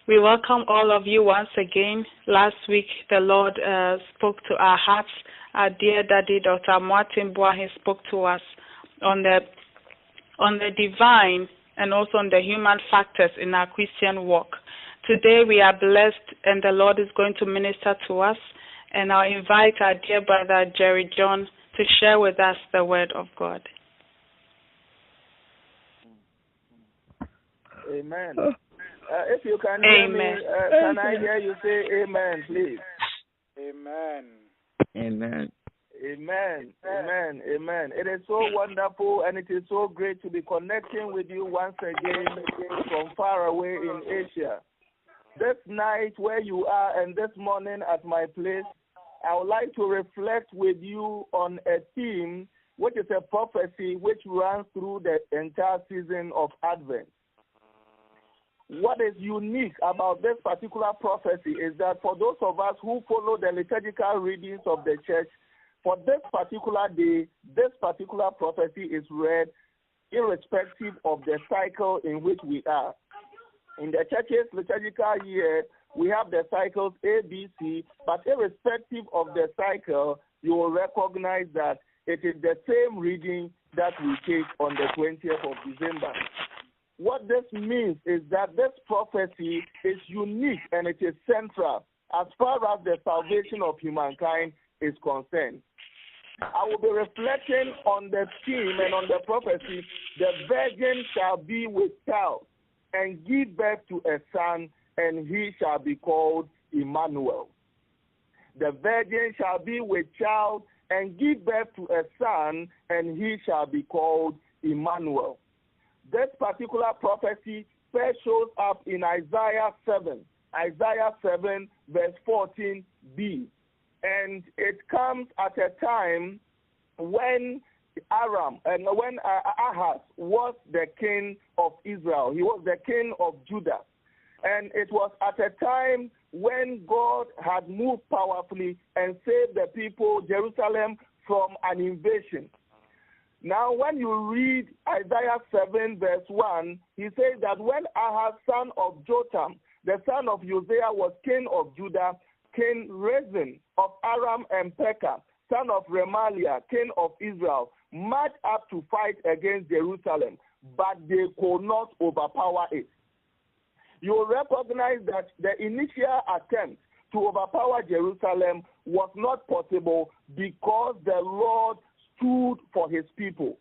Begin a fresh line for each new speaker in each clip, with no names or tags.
We welcome all of you once again. Last week, the Lord spoke to our hearts. Our dear Daddy, Dr. Martin Boahe, spoke to us on the divine and also on the human factors in our Christian walk. Today, we are blessed, and the Lord is going to minister to us. And I'll invite our dear brother Jerry John to share with us the word of God.
Amen. If you can hear me, can I hear you say amen, please?
Amen.
Amen. Amen. Amen. Amen. It is so wonderful and it is so great to be connecting with you once again from far away in Asia. This night where you are and this morning at my place, I would like to reflect with you on a theme which is a prophecy which runs through the entire season of Advent. What is unique about this particular prophecy is that for those of us who follow the liturgical readings of the church, for this particular day, this particular prophecy is read irrespective of the cycle in which we are. In the church's liturgical year, we have the cycles A, B, C, but irrespective of the cycle, you will recognize that it is the same reading that we take on the 20th of December. What this means is that this prophecy is unique and it is central as far as the salvation of humankind is concerned. I will be reflecting on the theme and on the prophecy, the virgin shall be with child and give birth to a son, and he shall be called Emmanuel. The virgin shall be with child and give birth to a son, and he shall be called Emmanuel. This particular prophecy first shows up in Isaiah 7 verse 14b. And it comes at a time when Ahaz was the king of Israel. He was the king of Judah. And it was at a time when God had moved powerfully and saved the people, Jerusalem, from an invasion. Now, when you read Isaiah 7 verse 1, he says that when Ahaz, son of Jotham, the son of Uzziah, was king of Judah, King Rezin of Aram and Pekah, son of Remaliah, king of Israel, marched up to fight against Jerusalem, but they could not overpower it. You will recognize that the initial attempt to overpower Jerusalem was not possible because the Lord stood for his people.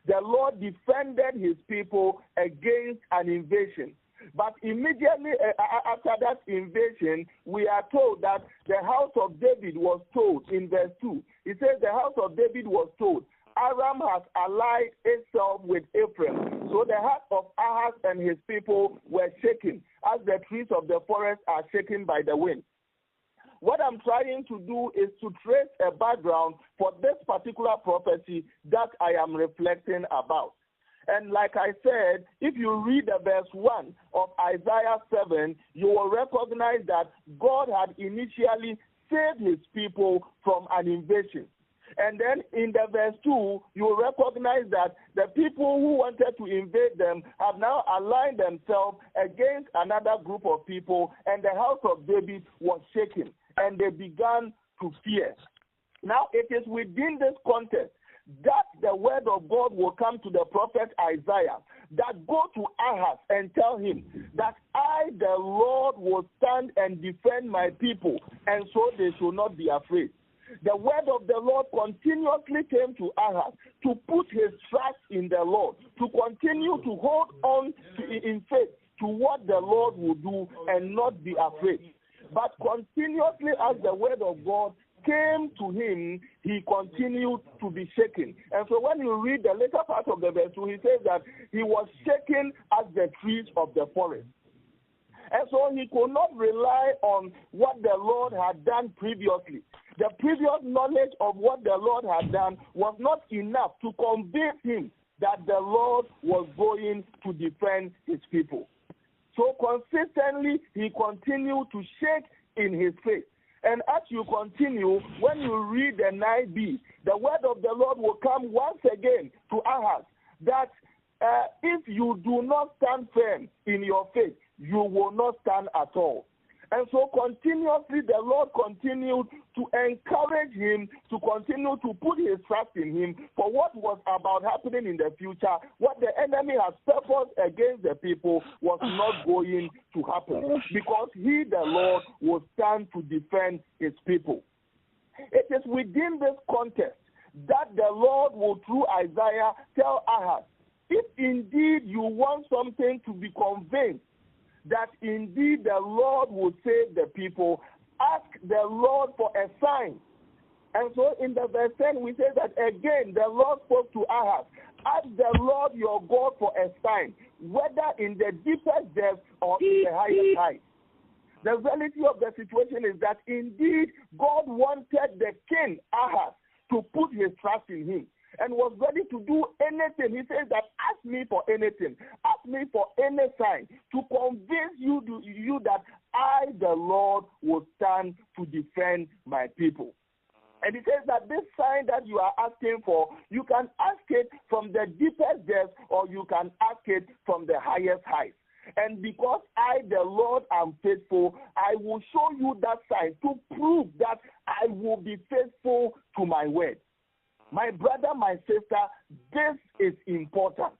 The Lord defended his people against an invasion. But immediately after that invasion, we are told that the house of David was told in verse 2. It says the house of David was told, Aram has allied itself with Ephraim. So the heart of Ahaz and his people were shaken, as the trees of the forest are shaken by the wind. What I'm trying to do is to trace a background for this particular prophecy that I am reflecting about. And like I said, if you read the verse 1 of Isaiah 7, you will recognize that God had initially saved his people from an invasion. And then in the verse 2, you will recognize that the people who wanted to invade them have now aligned themselves against another group of people, and the house of David was shaken, and they began to fear. Now, it is within this context that the word of God will come to the prophet Isaiah, that go to Ahaz and tell him that I, the Lord, will stand and defend my people, and so they should not be afraid. The word of the Lord continuously came to Ahaz to put his trust in the Lord, to continue to hold on in faith to what the Lord will do and not be afraid. But continuously as the word of God came to him, he continued to be shaken. And so when you read the later part of the verse 2, he says that he was shaken as the trees of the forest. And so he could not rely on what the Lord had done previously. The previous knowledge of what the Lord had done was not enough to convince him that the Lord was going to defend his people. So consistently, he continued to shake in his faith. And as you continue, when you read the 9b, the word of the Lord will come once again to Ahaz that if you do not stand firm in your faith, you will not stand at all. And so continuously the Lord continued to encourage him to continue to put his trust in him for what was about happening in the future. What the enemy has purposed against the people was not going to happen, because he, the Lord, will stand to defend his people. It is within this context that the Lord will, through Isaiah, tell Ahaz, if indeed you want something to be convinced that indeed the Lord will save the people, ask the Lord for a sign. And so in the verse 10 we say that again the Lord spoke to Ahaz, ask the Lord your God for a sign, whether in the deepest depths or in the highest height. The reality of the situation is that indeed God wanted the king Ahaz to put his trust in him and was ready to do anything. He says that ask me for anything, ask me for any sign to convince you that I, the Lord, will stand to defend my people. And he says that this sign that you are asking for, you can ask it from the deepest depths or you can ask it from the highest height. And because I, the Lord, am faithful, I will show you that sign to prove that I will be faithful to my word. My brother, my sister, this is important.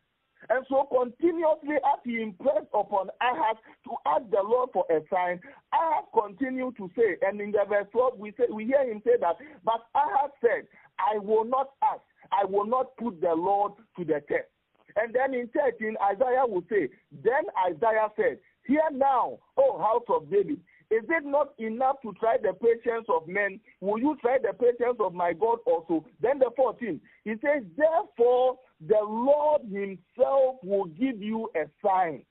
And so continuously as he impressed upon Ahaz to ask the Lord for a sign, Ahaz continued to say, and in the verse 12 we hear him say that, but Ahaz said, I will not ask, I will not put the Lord to the test. And then in 13, Isaiah will say, then Isaiah said, hear now, O house of David, is it not enough to try the patience of men? Will you try the patience of my God also? Then the 14, he says, therefore the Lord himself will give you a sign.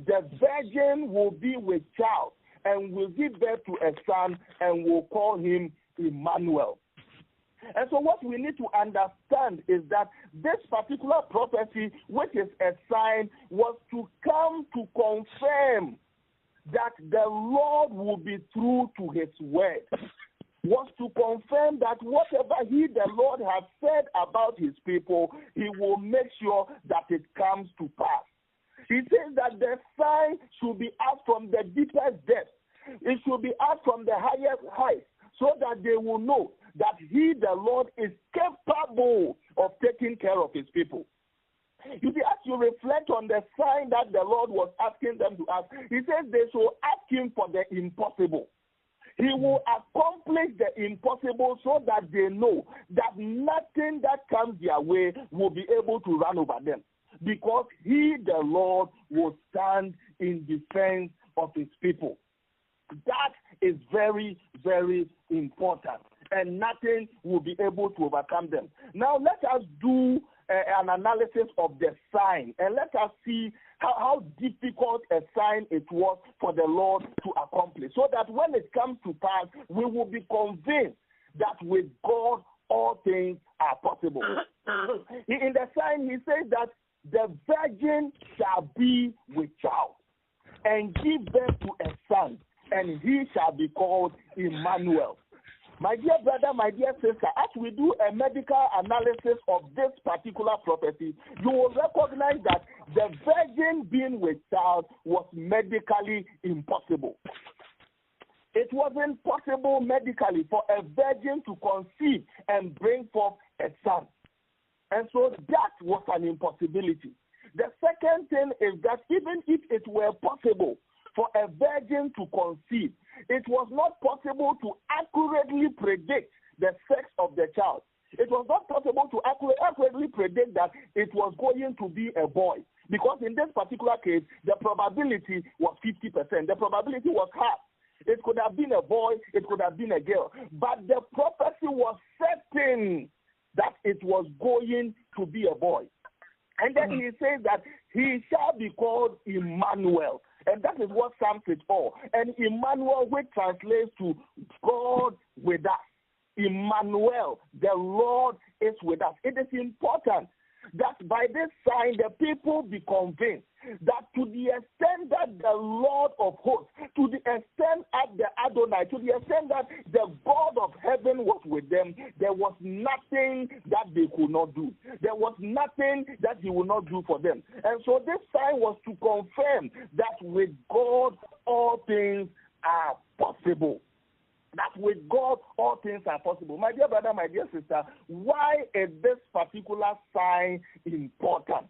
The virgin will be with child and will give birth to a son and will call him Emmanuel. And so what we need to understand is that this particular prophecy, which is a sign, was to come to confirm that the Lord will be true to his word, was to confirm that whatever he, the Lord, has said about his people, he will make sure that it comes to pass. He says that the sign should be asked from the deepest depths. It should be asked from the highest height, so that they will know that he, the Lord, is capable of taking care of his people. You see, as you reflect on the sign that the Lord was asking them to ask, he says they should ask him for the impossible. He will accomplish the impossible so that they know that nothing that comes their way will be able to run over them, because he, the Lord, will stand in defense of his people. That is very, very important, and nothing will be able to overcome them. Now let us do an analysis of the sign, and let us see how difficult a sign it was for the Lord to accomplish, so that when it comes to pass, we will be convinced that with God all things are possible. In the sign, he says that the virgin shall be with child and give birth to a son, and he shall be called Emmanuel. My dear brother, my dear sister, as we do a medical analysis of this particular prophecy, you will recognize that the virgin being with child was medically impossible. It wasn't possible medically for a virgin to conceive and bring forth a son. And so that was an impossibility. The second thing is that even if it were possible for a virgin to conceive, it was not possible to accurately predict the sex of the child. It was not possible to accurately predict that it was going to be a boy, because in this particular case, the probability was 50%. The probability was half. It could have been a boy, it could have been a girl. But the prophecy was certain that it was going to be a boy. And then he says that he shall be called Emmanuel. And that is what sums it all. And Emmanuel, which translates to God with us. Emmanuel, the Lord is with us. It is important that by this sign the people be convinced that to the extent that the Lord of hosts, to the extent at the Adonai, to the extent that the God of heaven was with them, there was nothing that they could not do. There was nothing that he would not do for them. And so this sign was to confirm that with God all things are possible. That with God all things are possible. My dear brother, my dear sister, why is this particular sign important?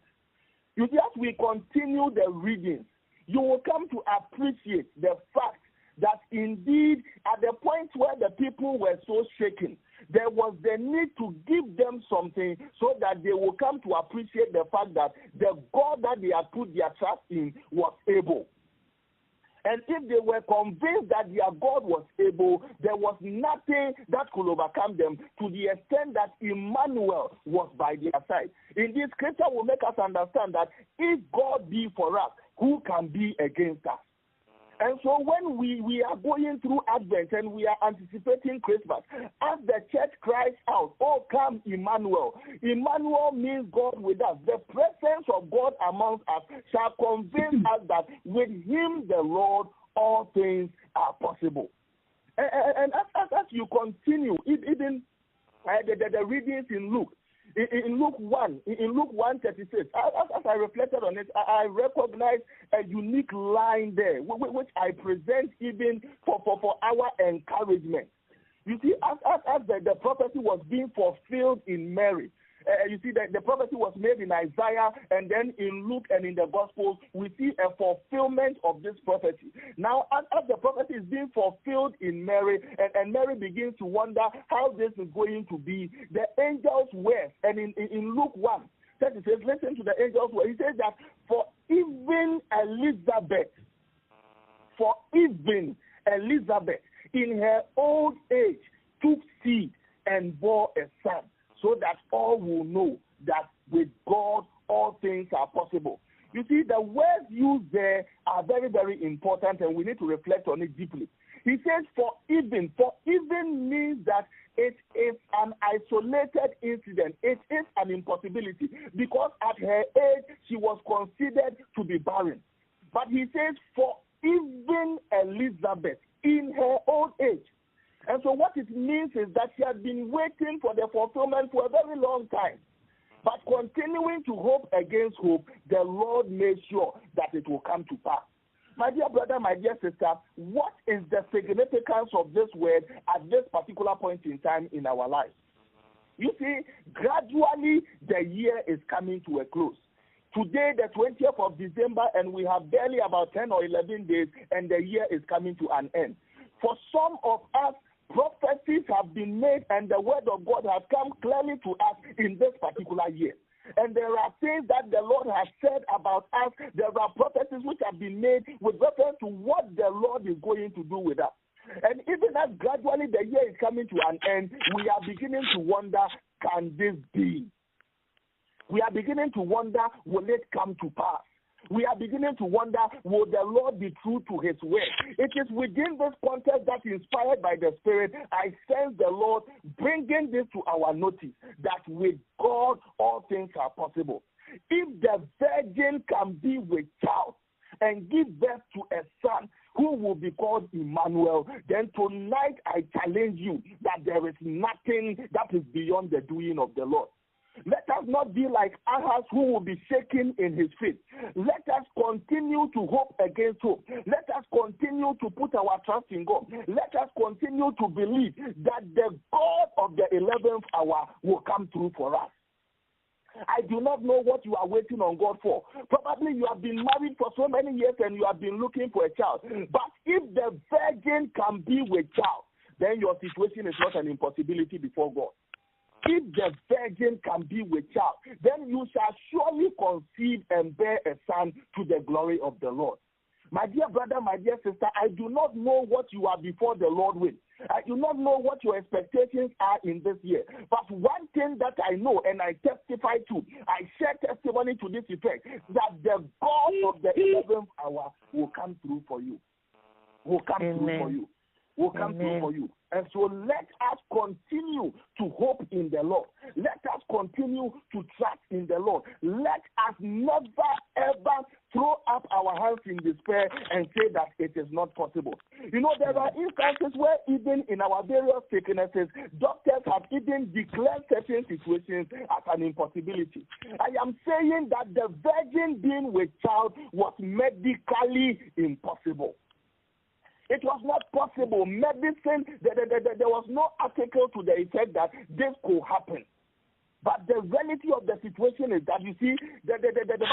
You see, as we continue the readings, you will come to appreciate the fact that indeed at the point where the people were so shaken, there was the need to give them something so that they will come to appreciate the fact that the God that they had put their trust in was able. And if they were convinced that their God was able, there was nothing that could overcome them, to the extent that Emmanuel was by their side. Indeed, Scripture will make us understand that if God be for us, who can be against us? And so when we are going through Advent and we are anticipating Christmas, as the church cries out, "Oh, come Emmanuel." Emmanuel means God with us. The presence of God amongst us shall convince us that with him, the Lord, all things are possible. And as you continue, even the readings in Luke, in Luke 1:36, as I reflected on it, I recognize a unique line there, which I present even for our encouragement. You see, as the prophecy was being fulfilled in Mary, you see that the prophecy was made in Isaiah, and then in Luke and in the Gospels, we see a fulfillment of this prophecy. Now, as the prophecy is being fulfilled in Mary, and Mary begins to wonder how this is going to be, the angel's words, and in Luke 1, it says, listen to the angel's word. He says that for even Elizabeth, in her old age, took seed and bore a son, so that all will know that with God all things are possible. You see, the words used there are very, very important, and we need to reflect on it deeply. He says, for even means that it is an isolated incident. It is an impossibility, because at her age, she was considered to be barren. But he says, for even Elizabeth, in her old age. And so what it means is that she had been waiting for the fulfillment for a very long time. But continuing to hope against hope, the Lord made sure that it will come to pass. My dear brother, my dear sister, what is the significance of this word at this particular point in time in our lives? You see, gradually the year is coming to a close. Today, the 20th of December, and we have barely about 10 or 11 days, and the year is coming to an end. For some of us, prophecies have been made, and the word of God has come clearly to us in this particular year. And there are things that the Lord has said about us. There are prophecies which have been made with reference to what the Lord is going to do with us. And even as gradually the year is coming to an end, we are beginning to wonder, can this be? We are beginning to wonder, will it come to pass? We are beginning to wonder, will the Lord be true to his word? It is within this context that, inspired by the Spirit, I sense the Lord bringing this to our notice, that with God all things are possible. If the virgin can be with child and give birth to a son who will be called Emmanuel, then tonight I challenge you that there is nothing that is beyond the doing of the Lord. Let us not be like Ahaz, who will be shaken in his faith. Let us continue to hope against hope. Let us continue to put our trust in God. Let us continue to believe that the God of the 11th hour will come through for us. I do not know what you are waiting on God for. Probably you have been married for so many years and you have been looking for a child. But if the virgin can be with child, then your situation is not an impossibility before God. If the virgin can be with child, then you shall surely conceive and bear a son to the glory of the Lord. My dear brother, my dear sister, I do not know what you are before the Lord with. I do not know what your expectations are in this year. But one thing that I know and I testify to, I share testimony to this effect, that the God of the 11th hour will come through for you. Will come through for you. Will come through for you. And so let us continue to hope in the Lord. Let us continue to trust in the Lord. Let us never, ever throw up our hands in despair and say that it is not possible. You know, there are instances where even in our various sicknesses, doctors have even declared certain situations as an impossibility. I am saying that the virgin being with child was medically impossible. It was not possible. Medicine, there was no article to the effect that this could happen. But the reality of the situation is that, you see, the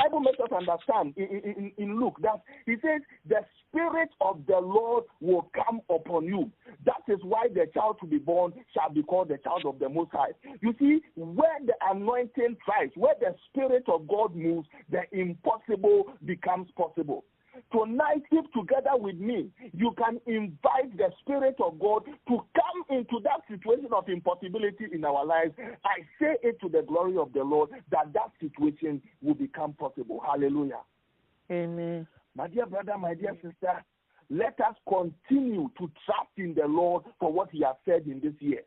Bible makes us understand in Luke that he says, the Spirit of the Lord will come upon you. That is why the child to be born shall be called the child of the Most High. You see, where the anointing thrives, where the Spirit of God moves, the impossible becomes possible. Tonight, if together with me, you can invite the Spirit of God to come into that situation of impossibility in our lives, I say it to the glory of the Lord that situation will become possible. Hallelujah.
Amen.
My dear brother, my dear sister, let us continue to trust in the Lord for what he has said in this year.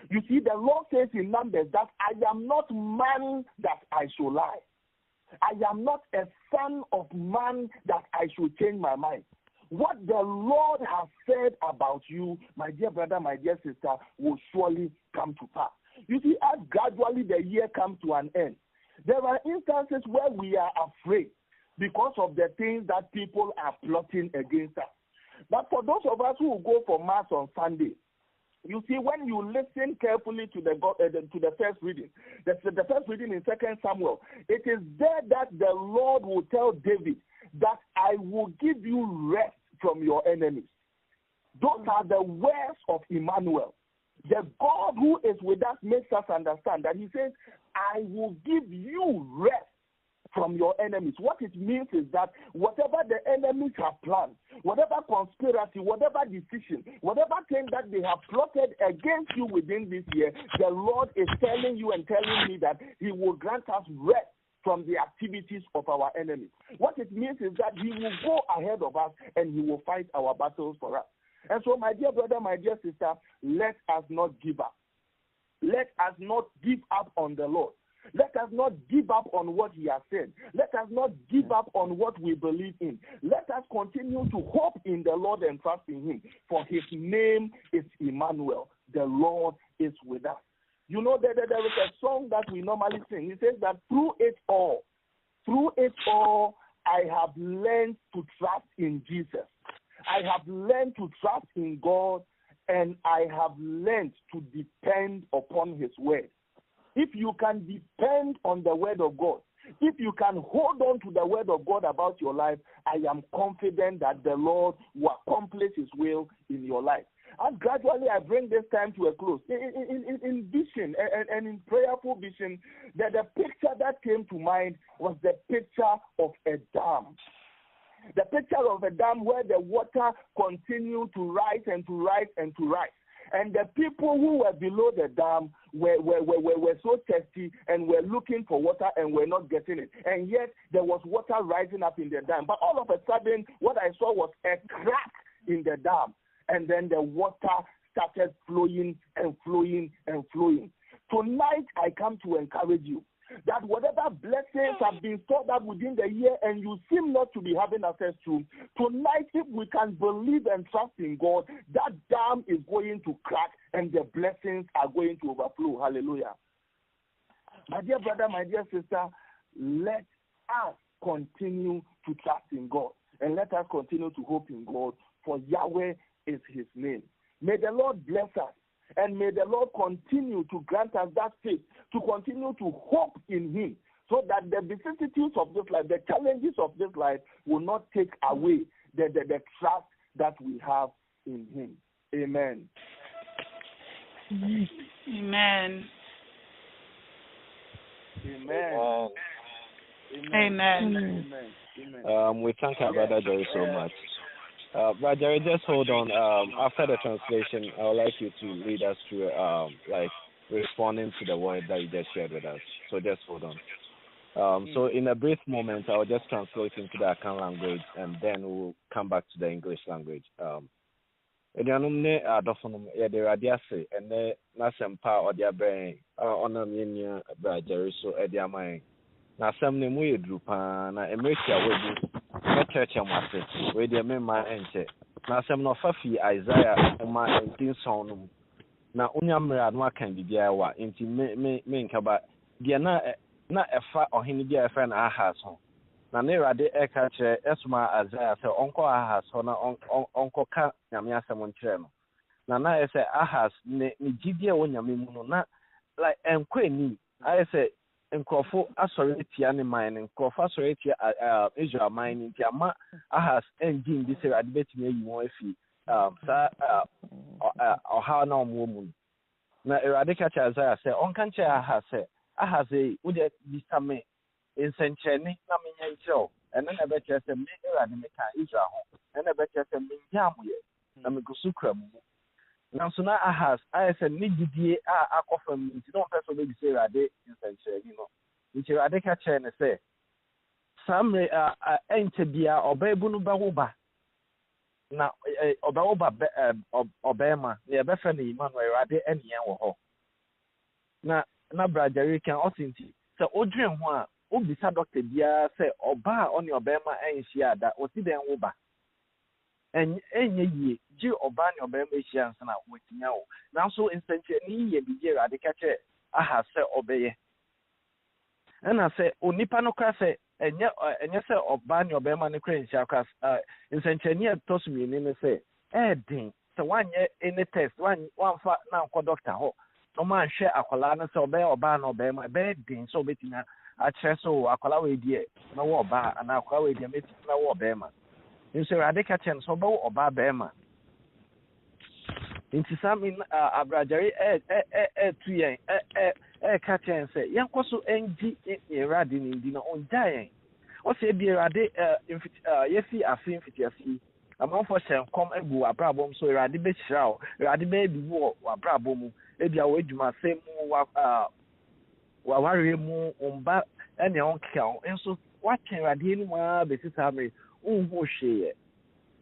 You see, the Lord says in Numbers that I am not man that I shall lie. I am not a son of man that I should change my mind. What the Lord has said about you, my dear brother, my dear sister, will surely come to pass. You see, as gradually the year comes to an end, there are instances where we are afraid because of the things that people are plotting against us. But for those of us who go for Mass on Sunday, you see, when you listen carefully to the first reading, the first reading in 2 Samuel, it is there that the Lord will tell David that I will give you rest from your enemies. Those are the words of Emmanuel. The God who is with us makes us understand that he says, I will give you rest from your enemies. What it means is that whatever the enemies have planned, whatever conspiracy, whatever decision, whatever thing that they have plotted against you within this year, the Lord is telling you and telling me that he will grant us rest from the activities of our enemies. What it means is that he will go ahead of us and he will fight our battles for us. And so, my dear brother, my dear sister, let us not give up. Let us not give up on the Lord. Let us not give up on what he has said. Let us not give up on what we believe in. Let us continue to hope in the Lord and trust in him. For his name is Emmanuel. The Lord is with us. You know, there is a song that we normally sing. It says that through it all, I have learned to trust in Jesus. I have learned to trust in God, and I have learned to depend upon his word. If you can depend on the word of God, if you can hold on to the word of God about your life, I am confident that the Lord will accomplish his will in your life. And gradually I bring this time to a close. In vision and in prayerful vision, the picture that came to mind was the picture of a dam. The picture of a dam where the water continued to rise and to rise and to rise. And the people who were below the dam were so thirsty and were looking for water and were not getting it. And yet there was water rising up in the dam. But all of a sudden, what I saw was a crack in the dam. And then the water started flowing and flowing and flowing. Tonight, I come to encourage you that whatever blessings have been stored up within the year and you seem not to be having access to, tonight, if we can believe and trust in God, that dam is going to crack and the blessings are going to overflow. Hallelujah. My dear brother, my dear sister, let us continue to trust in God and let us continue to hope in God, for Yahweh is his name. May the Lord bless us. And may the Lord continue to grant us that faith, to continue to hope in him, so that the vicissitudes of this life, the challenges of this life will not take away the trust that we have in him. Amen.
Amen.
Amen.
Amen.
Amen.
We thank our brother Jerry so much. But Jerry, just hold on. After the translation, I would like you to lead us through, responding to the word that you just shared with us. So just hold on. So in a brief moment, I will just translate into the Akan language, and then we'll come back to the English language. Eduanum ne adɔfonom yɛde Awurade ase ɛnɛ n'asɛmpa a ɔde abrɛ ɔnam yɛn nua Brajeri so ɛde ama yɛn. Na asɛm no mu yɛ duru paa na mmerɛkyia wadi mɛkyerɛkyerɛ mo ase wei deɛ memma ɛnkyɛ. Na asɛm no ɔfa fi Isaiah ma ntinson no mu. Na onya mmerɛ a no aka biribiara wa nti menka ba deɛ na ɛfa ɔhene bi a ɛfrɛ no Ahaz ho. Na ne Awurade ɛka kyerɛ ɛsoma Isaiah sɛ ɔnkɔ Ahaz hɔ na ɔnkɔka Nyame asɛm nkyerɛ no. Na ɛsɛ Ahaz ne gyidie wɔ Nyame mu no na like ɛnkɔ ani ayɛ sɛ nkurɔfo asɔre atia ne man no nkurɔfo asɔre atia Israel man no nti ama Ahaz ɛngye ndi sɛ Awurade bɛtumi ayi wɔn afi saa ɔhaw na ɔmo mu no. Na Awurade ka kyerɛ Isaiah sɛ ɔnka nkyerɛ Ahaz sɛ Ahaz wode bisa me nsɛnkyerɛnne na menya nkyerɛ wo ɛno na ɛbɛkyerɛ sɛ me Awurade meka Israel ho ɛno na ɛbɛkyerɛ sɛ mengyaa mo yɛ na megu so kura mu mu. Nanso na Ahaz ayɛ sɛ ne gyidie a akɔ fam nti na ɔmpɛ sɛ ɔbɛbisa Awurade nsɛnkyerɛnne no. Nti Awurade ka kyerɛ ne sɛ saa mmerɛ ɛnkyɛ biara ɔbaabu no bɛwo ba na ɔbɛwo ba ɔbɛrima na yɛbɛfrɛ no Emmanuel Awurade ɛne yɛn wɔ hɔ. Na Brajeri kan ɔse nti sɛ wodwen ho a wobisa dɔkta biara sɛ ɔba a ɔne ɔbɛrima ɛnhyia ada ɔsi dɛn wo ba ɛnyɛ yie gye ɔba ne ɔbɛrima ahyia nsa na wɔatinya wo. Nanso nsɛnkyerɛnne yi yɛ biribi Awurade ka kyerɛ Ahaz sɛ ɔbɛyɛ. Ɛna sɛ onipa no kora sɛ ɛnyɛ sɛ ɔba ne ɔbɛrima no kora nhyia kora nsɛnkyerɛnne a ɛtɔ so mmienu ne sɛ ɛɛden sɛ woanyɛ any test woamfa na nkɔ dɔkta hɔ na ɔmanhwɛ akwadaa no sɛ ɔbɛyɛ ɔbaa na ɔbɛrima ɛbɛyɛ den sɛ ɔbɛtumi akyerɛ sɛ akwadaa wɔ ediɛ na wɔ ɔbaa anaa akwadaa wɔ ediɛ mɛtumi na wɔ ɔbɛrima. Nso Awurade ka kyerɛ no sɛ ɔbɛwɔ ɔbaa bɛrima. Nti saa Brajeri ɛɛtu yɛn ɛɛka kyerɛ yɛn sɛ yɛnkɔ so ɛngyi Awurade ne ndi na ɔngya yɛn. Ɔsɛ ebi Awurade yɛfi afe mfitiafi amanfoɔ hyɛ nkɔm agu abrabɔ mu so Awurade bɛhyira wo Awurade bɛyɛ bibi wɔ abrabɔ mu ebi a wɔ adwumasɛm mu wawareɛ mu mba ɛne ɔnkeka ho nso watwɛn Awurade anim a bɛsi saa mmere wonhu hwee yɛ.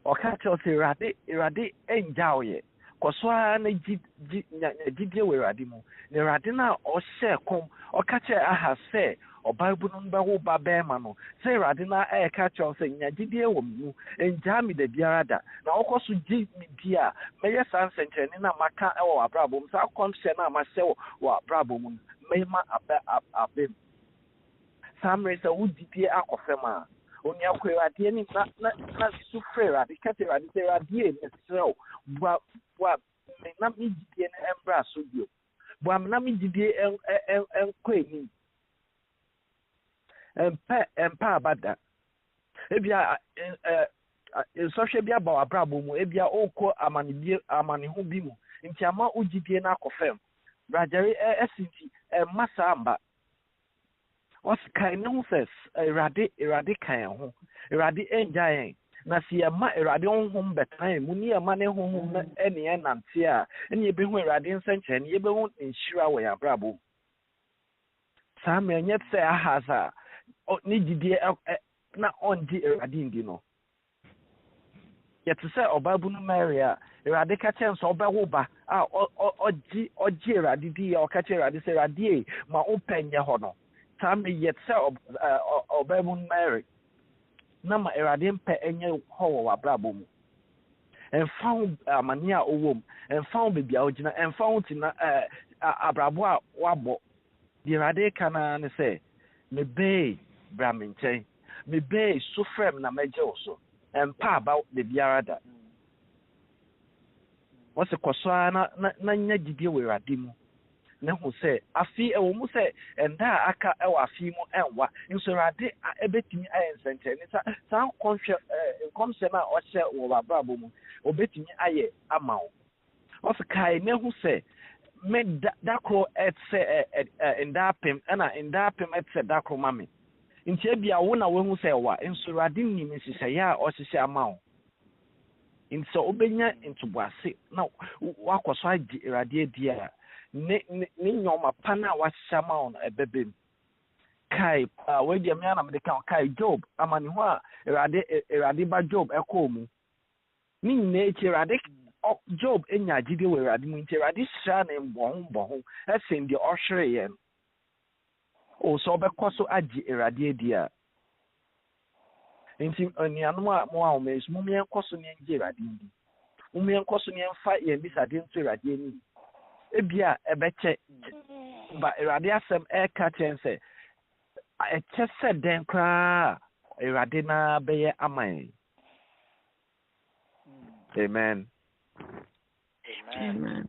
Ɔka kyerɛ sɛ Awurade ɛngya wo yɛ kɔ so ara na gyidie wɔ Awurade mu. Na Awurade no a ɔhyɛ kɔm ɔka kyerɛ Ahaz sɛ ɔbaabu no bɛwo ba bɛrima no sɛ Awurade no ɛɛka kyerɛ sɛ nya gyidie wɔ me mu ngyaa me da biara da na ɔkɔ so gye me di a mɛyɛ saa nsɛnkyerɛnne na maka ɛwɔ abrabɔ mu saa kɔmhyɛ no a mahyɛ wɔ abrabɔ mu no mɛma abɛm. Saa mmerɛ sɛ wogyidie akɔ fam a onua kɔ Awurade anim na su frɛ Awurade ka kyerɛ Awurade sɛ Awurade mesrɛ wo boa me na me gyidie no ɛmbra so bio boa me na me gyidie ɛnkɔ anim ɛmpa abada ebia nsɔhwɛ bi aba w'abrabɔ mu ebia ɔkɔ amaneho bi mu nti ama wogyidie no akɔ fam. Brajeri ɛsi nti ɛmma saa mba ɔsi kan ne ho sɛ Awurade kan ho Awurade ɛngya yɛn na si yɛma Awurade honhom bɛtena yɛn mu ne yɛma ne honhom no ɛne yɛn nante a ɛne yɛbɛhu Awurade nsɛnkyerɛnne yɛbɛhu nhyira wɔ yɛn abrabɔ mu. Saa mmerɛ nyɛ sɛ Ahaz a ne gyidie na ɔngye Awurade ndi no. Yɛte sɛ ɔbaabu no Mary a Awurade ka kyerɛ sɛ ɔbɛwo ba a ɔgye Awurade di a ɔka kyerɛ Awurade sɛ Awurade ma wompɛ nyɛ hɔ no. Saa mmerɛ yɛte sɛ ɔbaabu no Mary na ma Awurade mpɛ ɛnyɛ hɔ wɔ w'abrabɔ mu. Ɛmfa ho amane a ɔwɔ mu ɛmfa ho baabi a ɔgyina ɛmfa ho tena abrabɔ a wabɔ. Deɛ Awurade ka naa ne sɛ mebɛɛ bra me nkyɛn mebɛɛ so frɛ m na mɛgye wo so ɛmpa aba da biara da. Wɔsɛ kɔ so ara na nya gyidie wɔ Awurade mu na hu sɛ afi ɛwɔ mu sɛ ɛnda a aka ɛwɔ afi mu ɛnwa nso Awurade ɛbɛtumi ayɛ nsɛnkyerɛnne saa nkɔmhyɛ no a ɔhyɛ wɔ w'abrabɔ mu ɔbɛtumi ayɛ ama wo. Wɔsɛ kae na hu sɛ me da koro ɛsɛ nda apem ɛna nda apem ɛsɛ da koro ma me nti ebia wo na wohu sɛ wa nso Awurade nim nhyehyɛeɛ a ɔhyehyɛ ama wo. Nti sɛ wobɛnya ntoboase na wakɔ so agye Awurade adi a ne nyɔma pa no a wahyɛ ama wo no ɛbɛbɛ mu. Kae wɔadi me ana mede ka kae Job amane ho a Awurade ba Job ɛkɔɔ mu ne nyinaa akyi Awurade
Job enya gidi we Awurade mu nti Awurade hyira ne mbɔho ɛsen deɛ ɔhwere yɛ no o so ɔbɛkɔ so agye Awurade adi a nti onianom a mo a ɔmɛs mo yɛnkɔ so ne ngye Awurade ndi mo yɛnkɔ so ne mfa yɛn bisade nto Awurade ani ebia ɛbɛkyɛ ba Awurade asɛm ɛka kyɛn sɛ ɛkyɛ sɛ den koraa Awurade na bɛyɛ aman. Amen.
Amen.